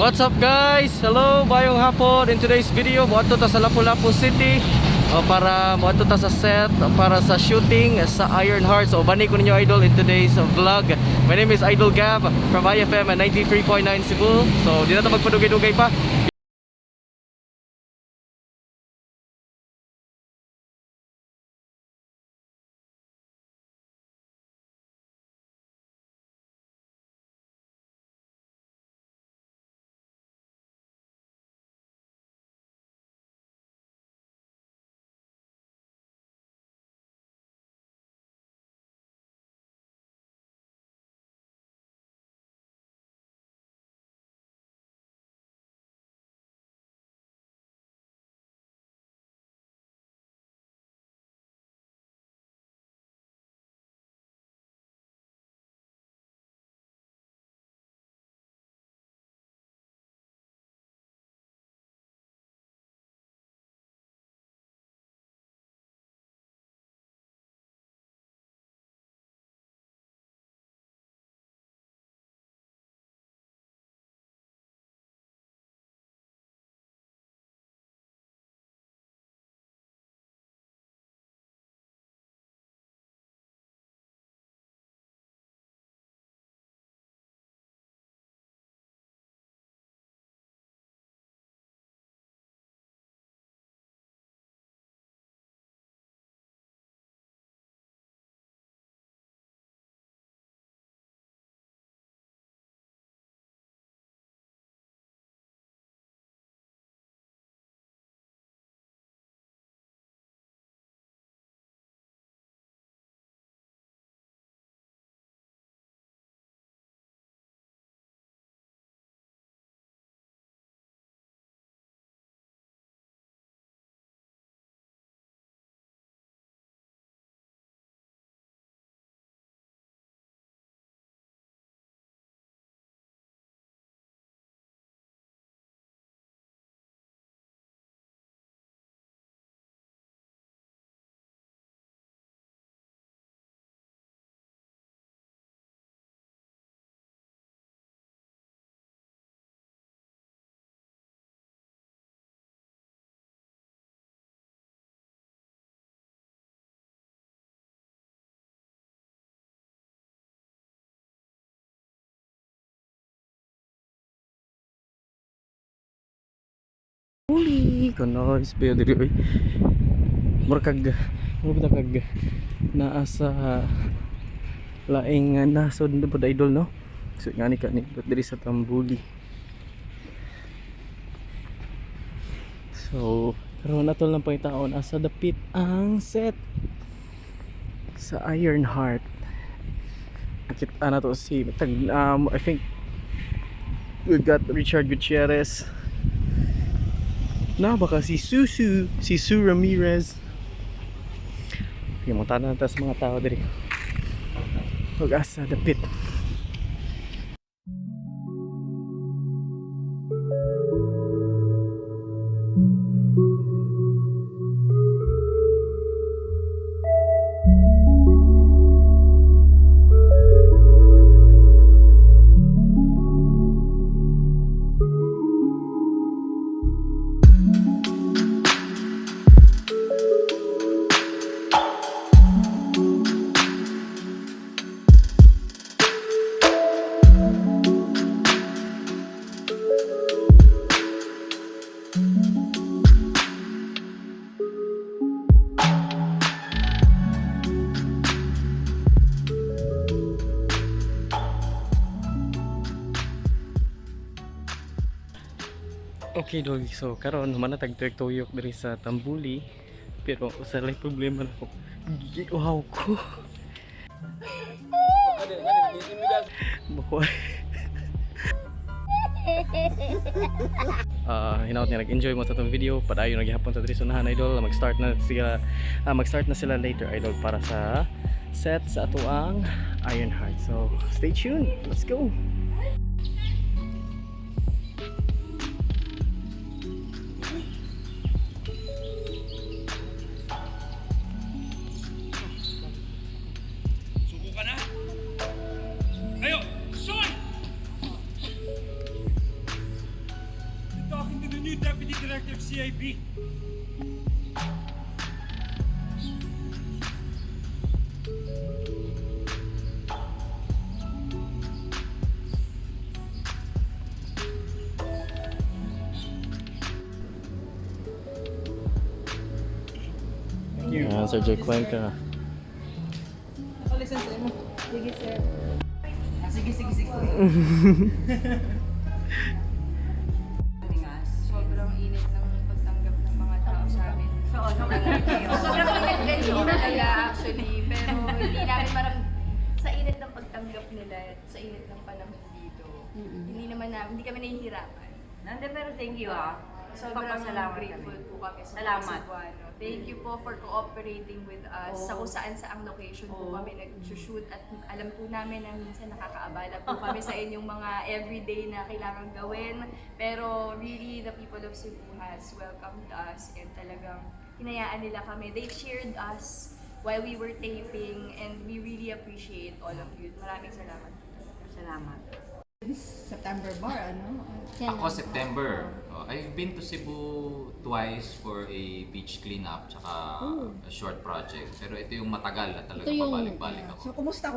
What's up guys? Hello, bayong hapon. In today's video, moadto ta sa Lapu-Lapu City para moadto ta sa set para sa shooting sa Iron Heart. So bani ko ninyo idol in today's vlog. My name is Idol Gab from IFM 93.9 Cebu. So di na ta magpadugay-dugay pa. Uli, kono ispeyo diri oy. Murkag kag naa sa laing nasod na pod idol no. So ngani ka ni diri sa Tambuli. So karon natol lang pangitaon asa dapit ang set sa Iron Heart. Nakita na to si I think we got Richard Gutierrez. Na baka si Sue Ramirez. Yung mga tanan tas mga tao diri. Ug asa dapit. Okay dog, so karon manatag tuyok diri sa Tambuli pero usa lay problema nako. Giuhaw ko. Bako. Hinaut niya nag-enjoy mo sa itong video. Padayon naghihapon sa diri sunahan idol. Mag-start na sila later idol para sa set sa atuang Iron Heart. So stay tuned. Let's go. new Deputy Director of CIB. Sir Jake Cuenca. Sige, sir. Sige. Sobrang init ng pagtanggap ng mga tao sa amin. Sobrang init kayo. Sobrang init kayo talaga actually. Pero hindi namin parang sa init ng pagtanggap nila at sa init ng panahon dito. Hindi kami nahihirapan. Nande, pero thank you ah. Sobrang Pagpasalamat grateful kami. po kami sa Salamat. mga Cebuano. Thank you po for cooperating with us sa kung saan saang location po kami nag-shoot at alam po namin na minsan nakakaabala po kami sa inyong mga everyday na kailangan gawin. Pero really, the people of Cebu has welcomed us and talagang hinayaan nila kami. They cheered us while we were taping and we really appreciate all of you. Maraming salamat. Salamat. September bar, ano? Ako September. I've been to Cebu twice for a beach cleanup tsaka a short project. Pero ito yung matagal na talaga Ito yung- pabalik-balik ako. So, kumusta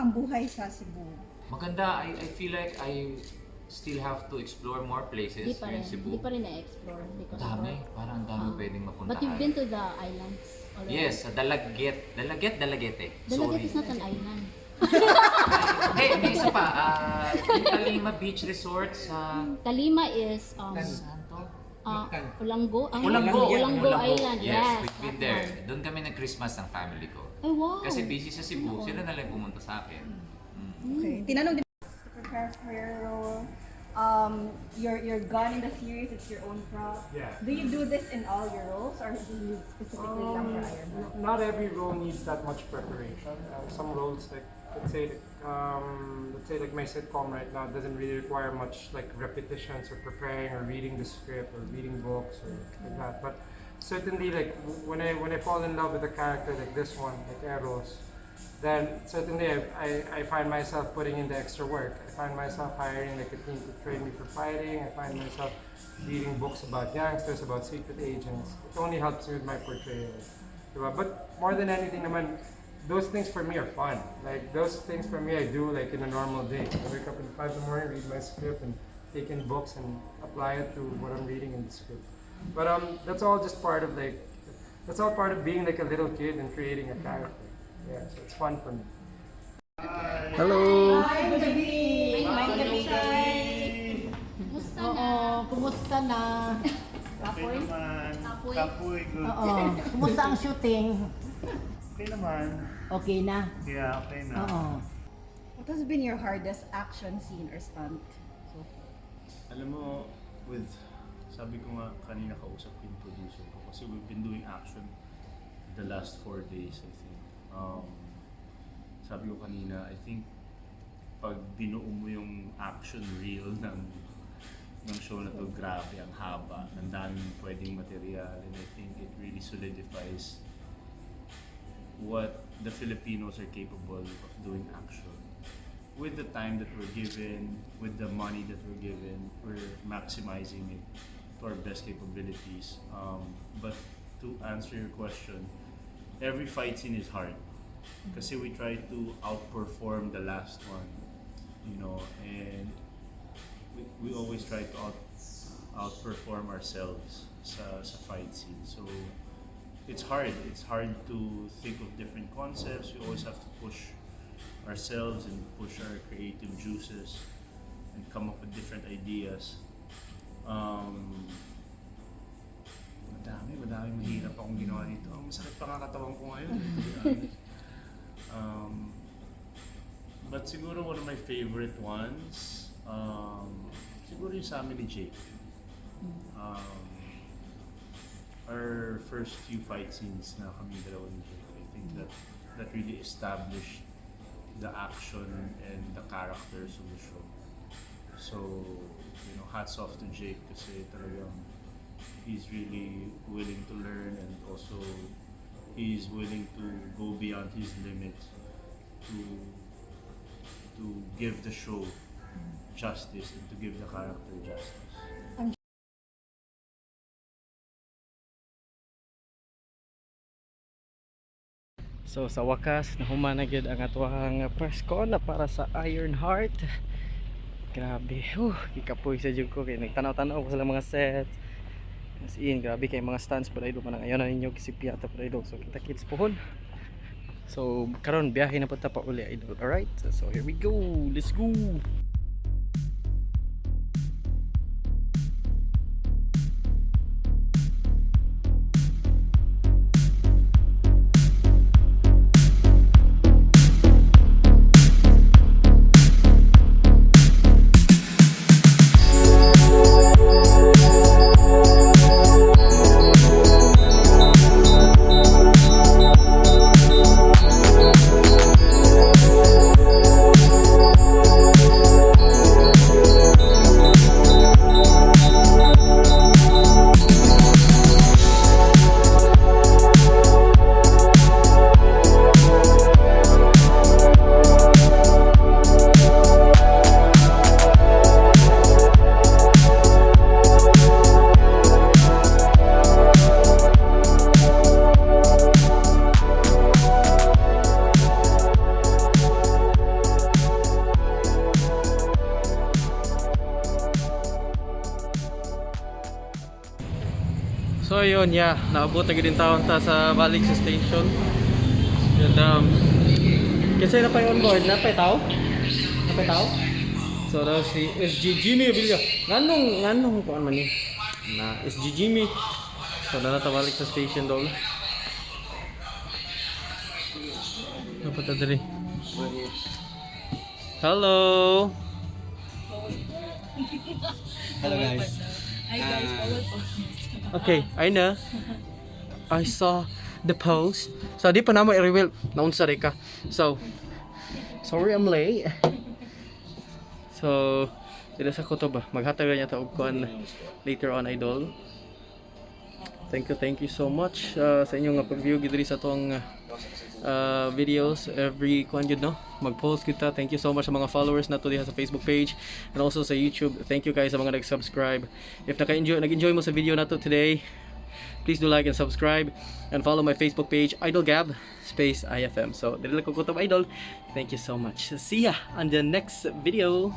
ang buhay sa Cebu? Maganda. I feel like I still have to explore more places Di pa in rin. Cebu. Di pa rin na-explore. Because Dami. Parang dami pwedeng mapuntahan. But you've been to the islands already? Yes, sa Dalaget. Dalagete. Dalagat is not an island. Hey, may isa pa. Talima Beach Resort sa... Talima is Saan to? Ulanggo. Ulanggo. Island. Yes, Yes. we've been that there. one. Doon kami nag-Christmas ng family ko. Ay, wow. Kasi busy sa Cebu, sila na lang pumunta sa akin. Okay. Tinanong din to prepare for your role. You're gone in the series, it's your own prop. Yeah. Do you do this in all your roles or do you specifically lang for Iron Man? Not every role needs that much preparation. Some roles, like let's say like my sitcom right now, doesn't really require much like repetitions or preparing or reading the script or reading books or like that. But certainly, like when I fall in love with a character like this one, like Eros, then certainly I find myself putting in the extra work. I find myself hiring like a team to train me for fighting. I find myself reading books about gangsters, about secret agents. It only helps me with my portrayal. Diba? But more than anything naman, those things for me are fun. Like those things for me I do like in a normal day. I wake up at 5 in the morning, read my script and take in books and apply it to what I'm reading in the script. But that's all just part of that's all part of being like a little kid and creating a character. Yeah, so it's fun for me. Hello! Kumusta na? Oo, kumusta na? Kapoy? Kapoy? Kapoy, good. Oo, kumusta ang shooting? Okay naman. Okay na? Yeah, okay na. Oo. What has been your hardest action scene or stunt? Alam mo, sabi ko nga kanina kausap ko yung producer ko kasi we've been doing action the last 4 days, I think. Sabi ko kanina, I think pag binuo mo yung action reel ng show na to, grabe, ang haba, ang daming pwedeng material, and I think it really solidifies what the Filipinos are capable of doing action. With the time that we're given, with the money that we're given, we're maximizing it to our best capabilities. But to answer your question, every fight scene is hard kasi we try to outperform the last one, and we always try to outperform ourselves sa fight scene. So it's hard to think of different concepts. We always have to push ourselves and push our creative juices and come up with different ideas. Madami mahirap akong ginawa dito. Ang masakit pa nga katawan ko ngayon, to be honest. But siguro one of my favorite ones, siguro yung sa amin ni Jake. Our first few fight scenes na kami dalawa ni Jake, I think that really established the action and the characters of the show. So, hats off to Jake kasi talagang he's really willing to learn and also he's willing to go beyond his limits to give the show justice and to give the character justice. So sa wakas nahuman na gyud ang atuang press con na para sa Ironheart. Grabe, ikapoy sa jud ko kay nagtanaw-tanaw ko sa mga sets. As in, grabe kay mga stands pa idol man ayon na ninyo kisipyata pa idol. So kita kits pohon. So karon biyahe na punta pa uli idol. Alright, so here we go. Let's go. So yun, yeah, naabot na din taon ta sa balik sa station. And kasi na pa yung on board, napay tao? Napay tao? So daw si SG Jimmy Abilia. Nganong kuan man ni? Na SG Jimmy. So na balik sa station daw. Dapat ta diri. Hello. Hello guys. Hi guys, follow po. Okay, I know. I saw the post. So di pa namo i-reveal naunsa rin ka. So sorry I'm late. So dila sa kuto ba maghatag niya ta og kuan later on idol. Thank you so much sa inyong pag-view gidri sa tong videos every kuan jud no mag-post kita. Thank you so much sa mga followers nato diha sa Facebook page and also sa YouTube. Thank you guys sa mga nag-subscribe. If nag-enjoy mo sa video nato today, please do like and subscribe and follow my Facebook page Idol Gab space IFM. So dili ko kutob idol. Thank you so much. See ya on the next video.